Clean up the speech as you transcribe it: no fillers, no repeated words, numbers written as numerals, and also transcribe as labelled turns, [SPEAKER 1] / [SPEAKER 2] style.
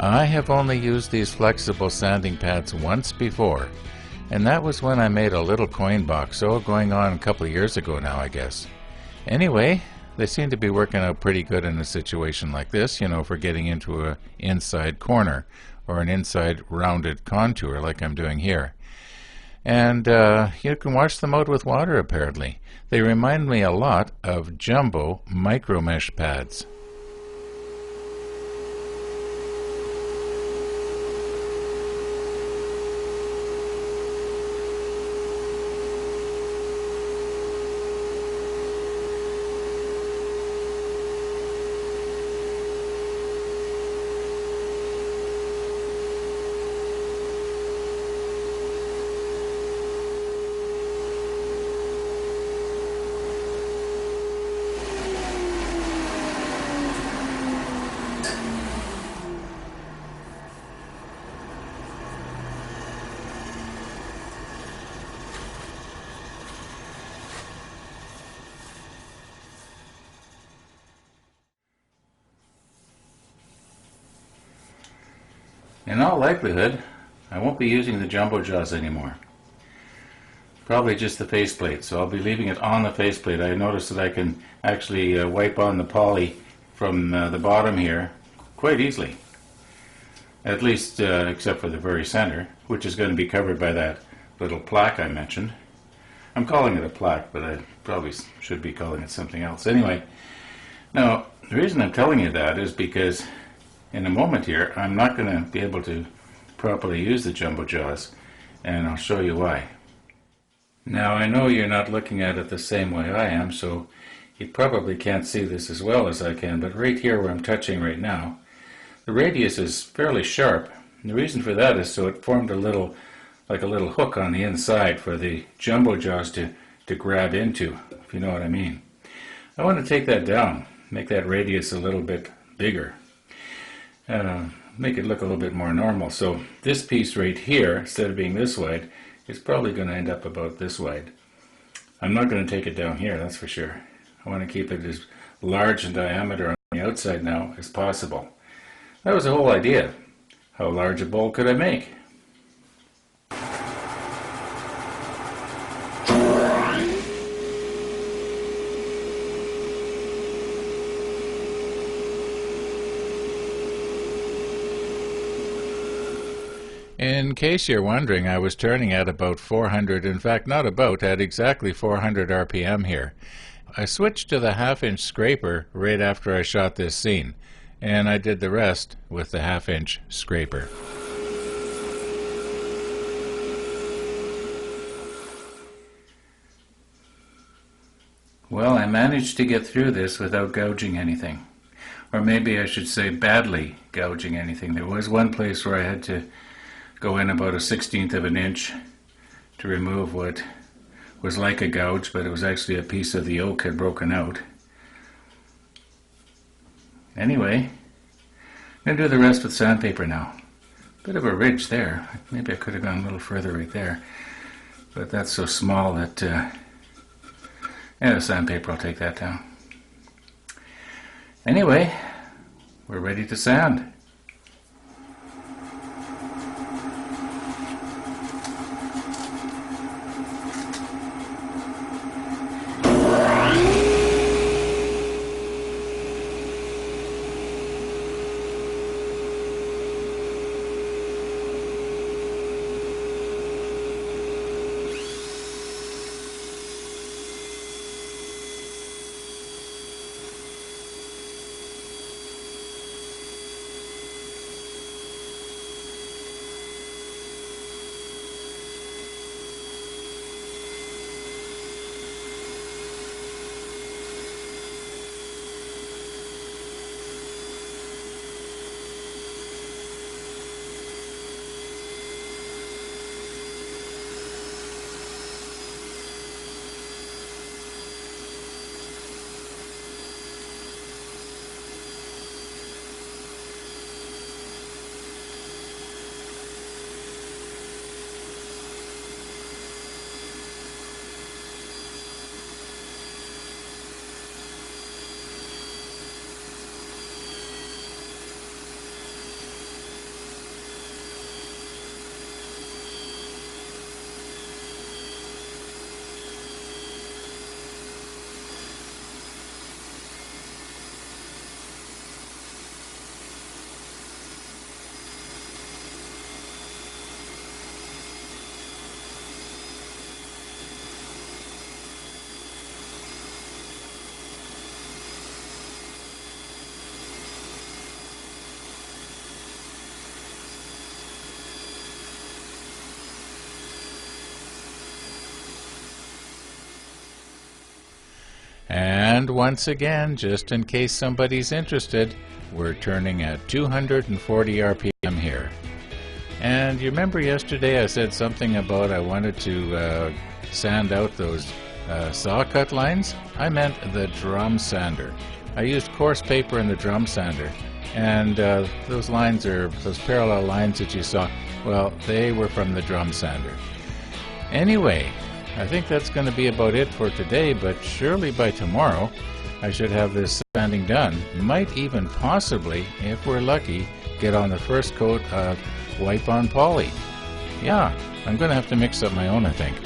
[SPEAKER 1] I have only used these flexible sanding pads once before, and that was when I made a little coin box, going on a couple of years ago now, I guess. Anyway, they seem to be working out pretty good in a situation like this, for getting into an inside corner or an inside rounded contour like I'm doing here. And you can wash them out with water, apparently. They remind me a lot of jumbo micro mesh pads. In all likelihood, I won't be using the jumbo jaws anymore. Probably just the faceplate, so I'll be leaving it on the faceplate. I noticed that I can actually wipe on the poly from the bottom here quite easily. At least except for the very center, which is going to be covered by that little plaque I mentioned. I'm calling it a plaque, but I probably should be calling it something else. Anyway, now the reason I'm telling you that is because in a moment here, I'm not going to be able to properly use the jumbo jaws, and I'll show you why. Now, I know you're not looking at it the same way I am, so you probably can't see this as well as I can, but right here where I'm touching right now, the radius is fairly sharp. And the reason for that is so it formed like a little hook on the inside for the jumbo jaws to grab into, if you know what I mean. I want to take that down, make that radius a little bit bigger. Make it look a little bit more normal. So this piece right here, instead of being this wide, is probably going to end up about this wide. I'm not going to take it down here, that's for sure. I want to keep it as large in diameter on the outside now as possible. That was the whole idea. How large a bowl could I make? In case you're wondering, I was turning at about 400, in fact not about, at exactly 400 RPM here. I switched to the half-inch scraper right after I shot this scene, and I did the rest with the half-inch scraper. Well, I managed to get through this without gouging anything. Or maybe I should say badly gouging anything. There was one place where I had to go in about 1/16 of an inch to remove what was like a gouge, but it was actually a piece of the oak had broken out. Anyway, I'm going to do the rest with sandpaper now. Bit of a ridge there. Maybe I could have gone a little further right there, but that's so small that the sandpaper, I'll take that down. Anyway, we're ready to sand.
[SPEAKER 2] And once again, just in case somebody's interested, we're turning at 240 RPM here. And you remember yesterday I said something about I wanted to sand out those saw cut lines? I meant the drum sander. I used coarse paper in the drum sander, and those lines are, those parallel lines that you saw, well, they were from the drum sander. Anyway, I think that's going to be about it for today, but surely by tomorrow I should have this sanding done. Might even possibly, if we're lucky, get on the first coat of wipe on poly. Yeah, I'm going to have to mix up my own, I think.